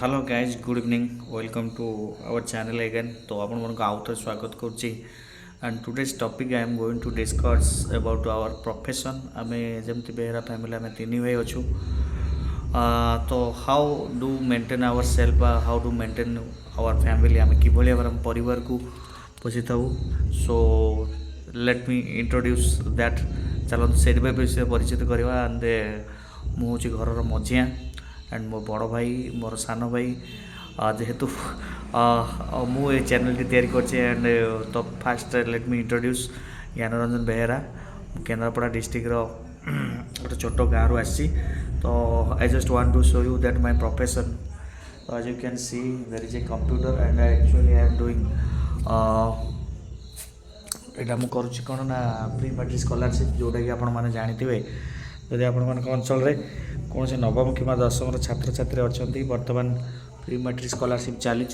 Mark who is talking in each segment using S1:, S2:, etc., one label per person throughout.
S1: Hello guys good evening welcome to our channel again. तो आपण मन को आउट स्वागत करुच्ची and today's topic I am going to discuss about our profession. आम जमती बेहेरा फैमिली आम तीन भाई अच्छू। तो how do maintain our self how do maintain our family आम कि भाव परिवार को पोषि था। So let me introduce that. चलो से विषय परिचित करवा। एंड मुझे घर मझिया एंड मो बड़ भाई मोर सान भाई जेहेतु मु चैनल टी तैयारी करछे। एंड तो first let me introduce Gyanaranjan Behera Kendrapara district गोटे छोट गाँव आसी। तो I just want to show you that my profession. As you can see there is a computer and actually I am doing एटा मु करूछि कोन ना प्री मैट्रिक स्कॉलरशिप जोटा कि आपण माने जानिथिबे। जदि आपण मान अंचल रे कौन से नवम कि दशम छात्र छात्री अच्छा बर्तमान प्री मैट्रिक स्कॉलरशिप चली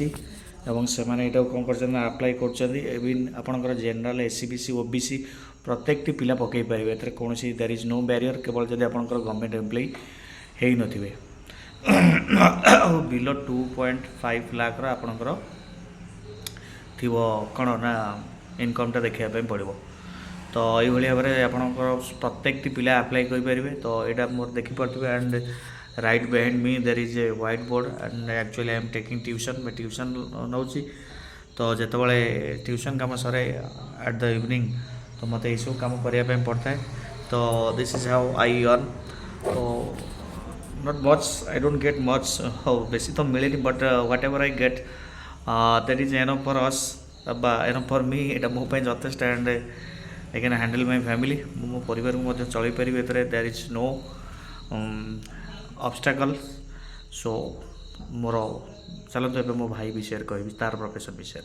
S1: से मैंने कौन कर आप्लाय कर जनरल एससीबीसी ओबीसी प्रत्येक पिला पकई पारे। ए कौन देयर इज नो बैरियर केवल जब आप गवर्नमेंट एम्प्लॉय हो नथिबे बिलो 2.5 लाख आपणकर थी कौन ना इनकमटा देखा पड़ो। तो ये भाव में आप प्रत्येक पिला आप्लाय करेंगे। तो यहाँ मोर देखिपे and right behind me there is a white board and actually I am taking tuition मैं ट्यूशन नौ। तो जितेबाला ट्यूशन काम सरे एट द इवनिंग तो मत यू कम करने पड़ता है। तो this is how I earn. तो not much I don't get much बेसी तो मिले but whatever I get that is enough for us enough for me. यहाँ मोपाई जथेष and I can handle my family मो परिवार को चल पारि। There is no obstacle. So मोर चलते ए मो भाई विषय कहि तार प्रोफेशन विषय।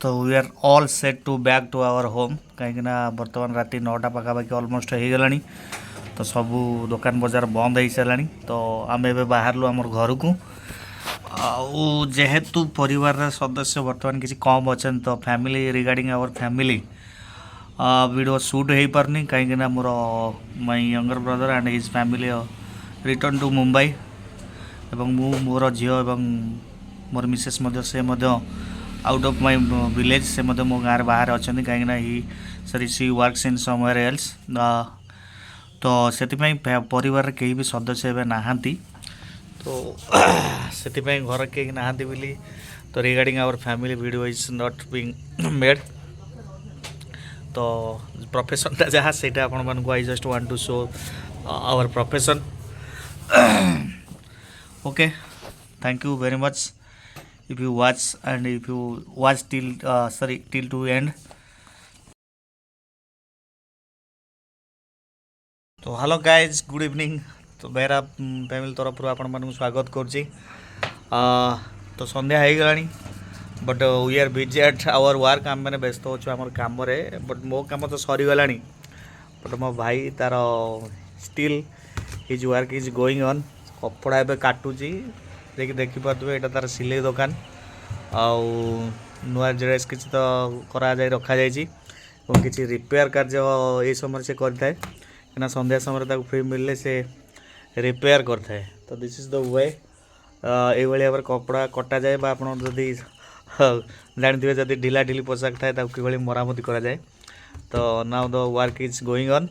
S1: तो we are all set to back to our home कहीं बर्तमान राति 9टा पाखापाखि ऑलमोस्ट हो गला। तो सबू दुकान बजार बंद हो सारा। तो आम ए बाहर आमर घर को जेहेतु परिवार सदस्य बर्तमान किसी कम अच्छा। तो family regarding our family video shoot हो पारनी कहीं मोर my younger brother and his family return to Mumbai एवं मोर झील एवं मोर मिसेस से आउट ऑफ माय विलेज से मो गाँव बाहर अच्छा कहीं ही सरी सी वर्क्स इन समवेयर एल्स। तो से परिवार कहीं भी सदस्य एवं नहांती। तो से घर कहीं नहांती बोली तो regarding our family video is not being made. तो प्रोफेशन जहाँ से आपण I just want to show our profession. Okay thank you very much if you watch and if you watch till to end। तो hello guys good evening. तो Behera family तरफ आपण मानक स्वागत करुच्ची। तो संध्या हो गला but we are busy at our work. आम मैंने व्यस्त अच्छे आम कम बट मो कम तो सरीगला बट मो भाई तार still his work is going on. कपड़ा एवं काटुची देखिपे यहाँ तार सिलाई दुकान आउ नुआ ड्रेस किसी तो करा जाए रखा जाइए किसी रिपेयर कार्य ये समय से करता है कि संध्या समय फ्री मिलले से रिपेयर करता है। तो दिस इज द वे ये भाव कपड़ा कटा जाए आपड़ी जानते जब ढिला ढिली पोशाक थाए कि मरामती करा जाए। तो now the work is going on.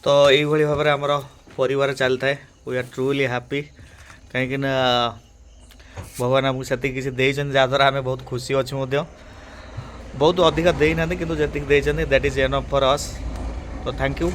S1: तो ये भाव में आमर परिवार चलता है। वी आर ट्रूली हैप्पी कहीं भगवान आमको से किसी जहाँद्वारा आम बहुत खुशी अच्छे बहुत अधिक देना कि दैट इज एनफ फॉर अस। तो थैंक यू।